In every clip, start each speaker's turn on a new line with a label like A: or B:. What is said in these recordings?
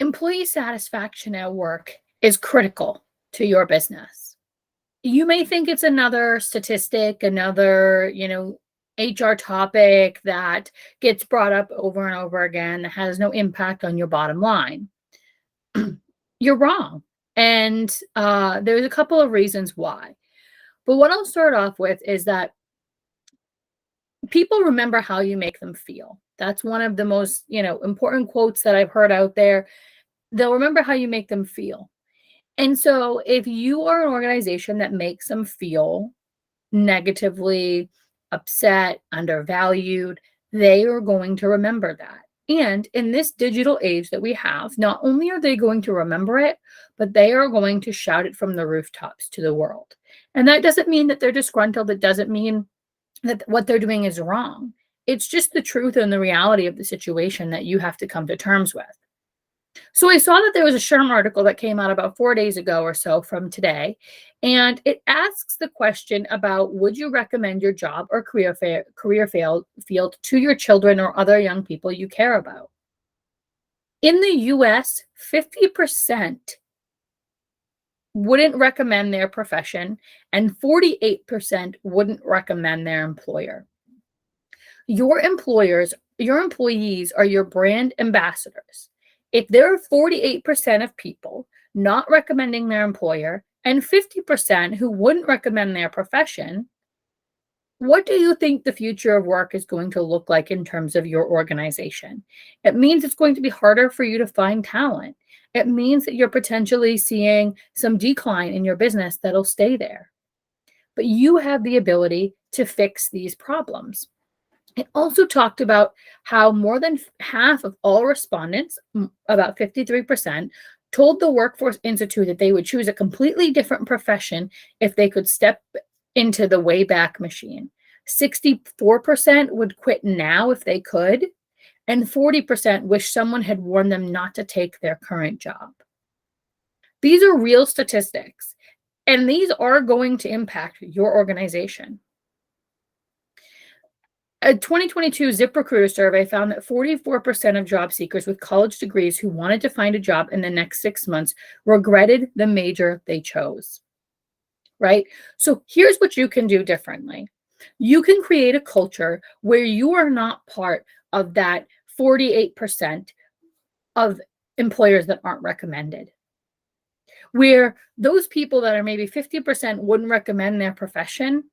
A: Employee satisfaction at work is critical to your business. You may think it's another statistic, another, HR topic that gets brought up over and over again that has no impact on your bottom line. You're wrong. And there's a couple of reasons why. But what I'll start off with is that people remember how you make them feel. That's one of the most, important quotes that I've heard out there. They'll remember how you make them feel. And so if you are an organization that makes them feel negatively, upset, undervalued, they are going to remember that. And in this digital age that we have, not only are they going to remember it, but they are going to shout it from the rooftops to the world. And that doesn't mean that they're disgruntled. It doesn't mean that what they're doing is wrong. It's just the truth and the reality of the situation that you have to come to terms with. So I saw that there was a SHRM article that came out about 4 days ago or so from today, and it asks the question about, would you recommend your job or field to your children or other young people you care about? In the US, 50% wouldn't recommend their profession, and 48% wouldn't recommend their employer. Your employees are your brand ambassadors. If there are 48% of people not recommending their employer and 50% who wouldn't recommend their profession, what do you think the future of work is going to look like in terms of your organization? It means it's going to be harder for you to find talent. It means that you're potentially seeing some decline in your business that'll stay there. But you have the ability to fix these problems. It also talked about how more than half of all respondents, about 53%, told the Workforce Institute that they would choose a completely different profession if they could step into the Wayback Machine. 64% would quit now if they could, and 40% wish someone had warned them not to take their current job. These are real statistics, and these are going to impact your organization. A 2022 ZipRecruiter survey found that 44% of job seekers with college degrees who wanted to find a job in the next 6 months regretted the major they chose, right? So here's what you can do differently. You can create a culture where you are not part of that 48% of employers that aren't recommended, where those people that are maybe 50% wouldn't recommend their profession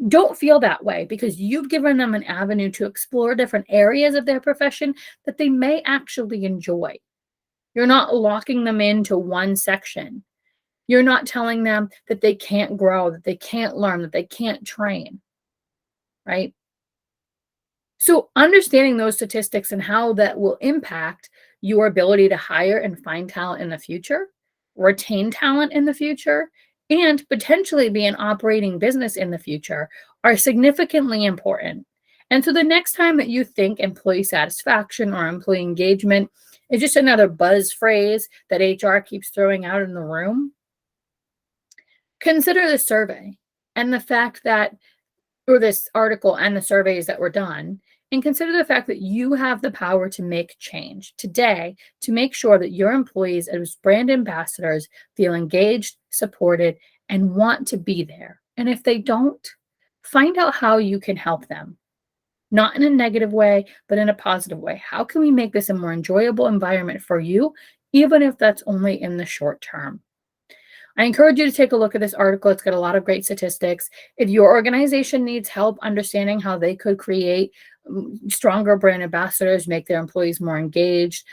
A: don't feel that way, because you've given them an avenue to explore different areas of their profession that they may actually enjoy. You're not locking them into one section. You're not telling them that they can't grow, that they can't learn, that they can't train, right? So understanding those statistics and how that will impact your ability to hire and find talent in the future, retain talent in the future, and potentially be an operating business in the future are significantly important. And so the next time that you think employee satisfaction or employee engagement is just another buzz phrase that HR keeps throwing out in the room, consider the survey and the fact that, or this article and the surveys that were done, and consider the fact that you have the power to make change today to make sure that your employees as brand ambassadors feel engaged, supported, and want to be there. And if they don't, find out how you can help them. Not in a negative way, but in a positive way. How can we make this a more enjoyable environment for you, even if that's only in the short term? I encourage you to take a look at this article. It's got a lot of great statistics. If your organization needs help understanding how they could create stronger brand ambassadors, make their employees more engaged,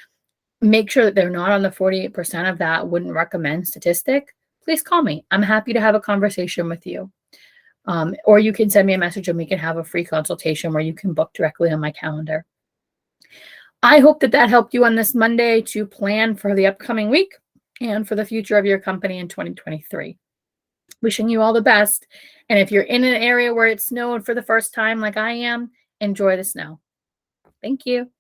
A: make sure that they're not on the 48% of that wouldn't recommend statistic, please call me. I'm happy to have a conversation with you. Or you can send me a message and we can have a free consultation where you can book directly on my calendar. I hope that helped you on this Monday to plan for the upcoming week and for the future of your company in 2023. Wishing you all the best. And if you're in an area where it snowed for the first time like I am, enjoy the snow. Thank you.